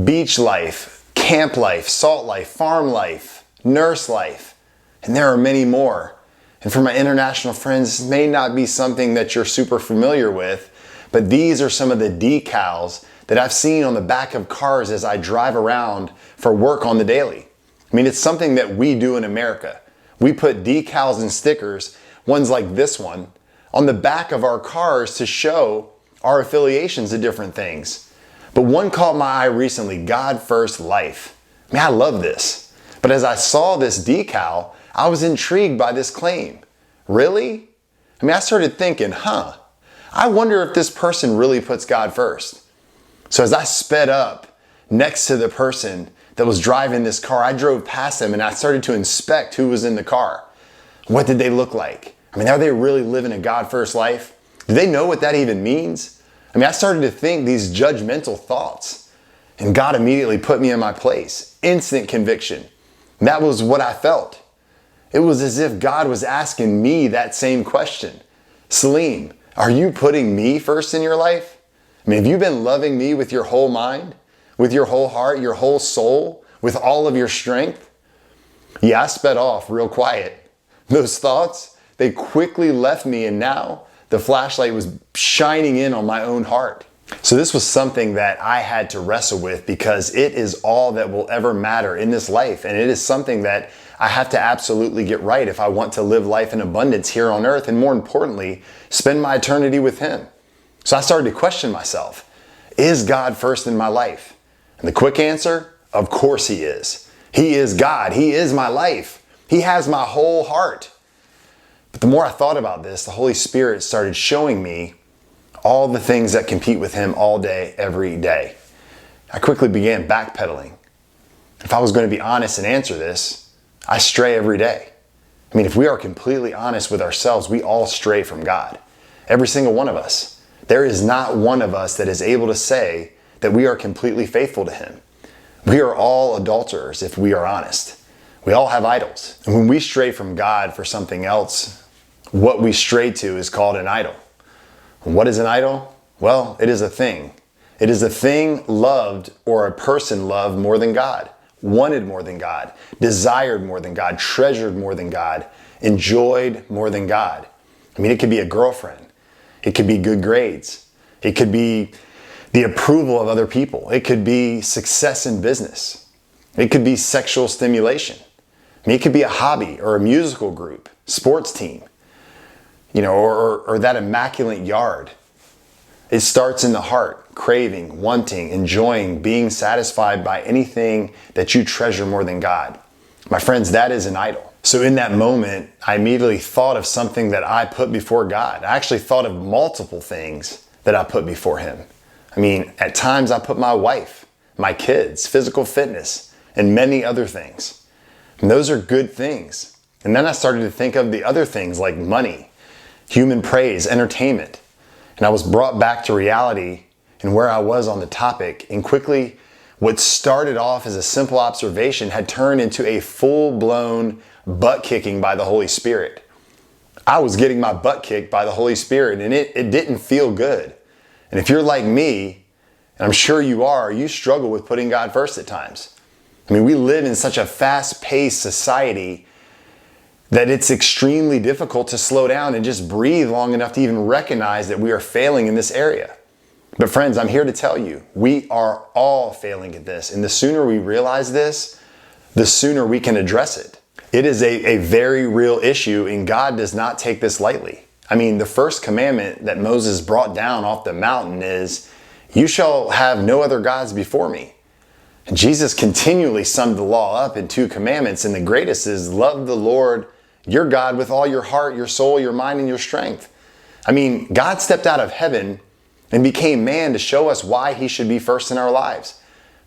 Beach life, camp life, salt life, farm life, nurse life, and there are many more. And for my international friends, this may not be something that you're super familiar with, but these are some of the decals that I've seen on the back of cars as I drive around for work on the daily. I mean, it's something that we do in America. We put decals and stickers, ones like this one, on the back of our cars to show our affiliations to different things. But one caught my eye recently, God First Life. I mean, I love this. But as I saw this decal, I was intrigued by this claim. Really? I mean, I started thinking, I wonder if this person really puts God first. So as I sped up next to the person that was driving this car, I drove past them and I started to inspect who was in the car. What did they look like? I mean, are they really living a God First life? Do they know what that even means? I mean, I started to think these judgmental thoughts, and God immediately put me in my place. Instant conviction. And that was what I felt. It was as if God was asking me that same question. Salim, are you putting me first in your life? I mean, have you been loving me with your whole mind, with your whole heart, your whole soul, with all of your strength? Yeah, I sped off real quiet. Those thoughts, they quickly left me, and now the flashlight was shining in on my own heart. So this was something that I had to wrestle with because it is all that will ever matter in this life. And it is something that I have to absolutely get right if I want to live life in abundance here on earth, and more importantly, spend my eternity with Him. So I started to question myself. Is God first in my life? And the quick answer, of course He is. He is God. He is my life. He has my whole heart. But the more I thought about this, the Holy Spirit started showing me all the things that compete with Him all day, every day. I quickly began backpedaling. If I was going to be honest and answer this, I stray every day. I mean, if we are completely honest with ourselves, we all stray from God. Every single one of us. There is not one of us that is able to say that we are completely faithful to Him. We are all adulterers if we are honest. We all have idols. And when we stray from God for something else, what we stray to is called an idol. What is an idol? Well, it is a thing. It is a thing loved or a person loved more than God, wanted more than God, desired more than God, treasured more than God, enjoyed more than God. I mean, it could be a girlfriend. It could be good grades. It could be the approval of other people. It could be success in business. It could be sexual stimulation. I mean, it could be a hobby or a musical group, sports team. Or that immaculate yard. It starts in the heart, craving, wanting, enjoying, being satisfied by anything that you treasure more than God. My friends, that is an idol. So in that moment, I immediately thought of something that I put before God. I actually thought of multiple things that I put before Him. I mean, at times I put my wife, my kids, physical fitness, and many other things. And those are good things. And then I started to think of the other things like money, human praise, entertainment. And I was brought back to reality and where I was on the topic. And quickly, what started off as a simple observation had turned into a full-blown butt kicking by the Holy Spirit. I was getting my butt kicked by the Holy Spirit, and it didn't feel good. And if you're like me, and I'm sure you are, you struggle with putting God first at times. I mean, we live in such a fast-paced society that it's extremely difficult to slow down and just breathe long enough to even recognize that we are failing in this area. But friends, I'm here to tell you, we are all failing at this. And the sooner we realize this, the sooner we can address it. It is a very real issue, and God does not take this lightly. I mean, the first commandment that Moses brought down off the mountain is, "You shall have no other gods before me." And Jesus continually summed the law up in 2 commandments, and the greatest is, love the Lord your God with all your heart, your soul, your mind, and your strength. I mean, God stepped out of heaven and became man to show us why He should be first in our lives.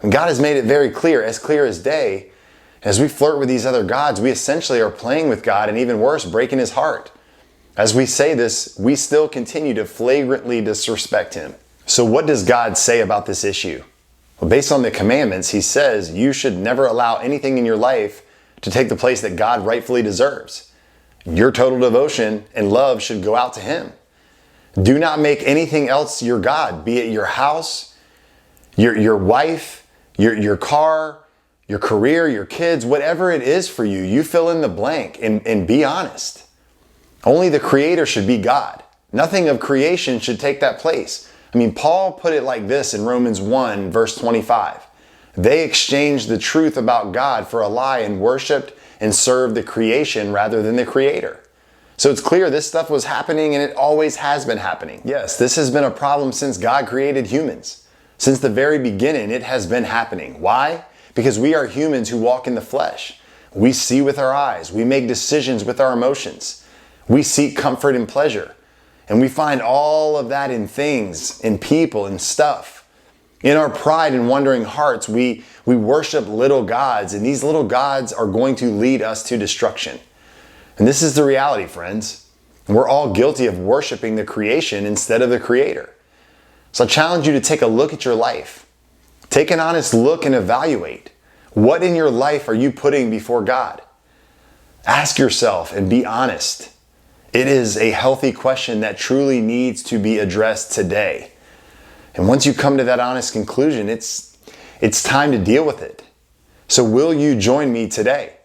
And God has made it very clear as day. As we flirt with these other gods, we essentially are playing with God, and even worse, breaking His heart. As we say this, we still continue to flagrantly disrespect Him. So what does God say about this issue? Well, based on the commandments, He says you should never allow anything in your life to take the place that God rightfully deserves. your total devotion and love should go out to him. Do not make anything else your God, be it your house, your wife, your car, your career, your kids, whatever it is for you. You fill in the blank and be honest. Only the Creator should be God. Nothing of creation should take that place. I mean, Paul put it like this in Romans 1, verse 25. They exchanged the truth about God for a lie and worshiped and served the creation rather than the Creator. So it's clear this stuff was happening and it always has been happening. Yes, this has been a problem since God created humans. Since the very beginning, it has been happening. Why? Because we are humans who walk in the flesh. We see with our eyes. We make decisions with our emotions. We seek comfort and pleasure. And we find all of that in things, in people, in stuff. In our pride and wandering hearts, we worship little gods, and these little gods are going to lead us to destruction. And this is the reality, friends. We're all guilty of worshiping the creation instead of the Creator. So I challenge you to take a look at your life. Take an honest look and evaluate. What in your life are you putting before God? Ask yourself and be honest. It is a healthy question that truly needs to be addressed today. And once you come to that honest conclusion, it's time to deal with it. So will you join me today?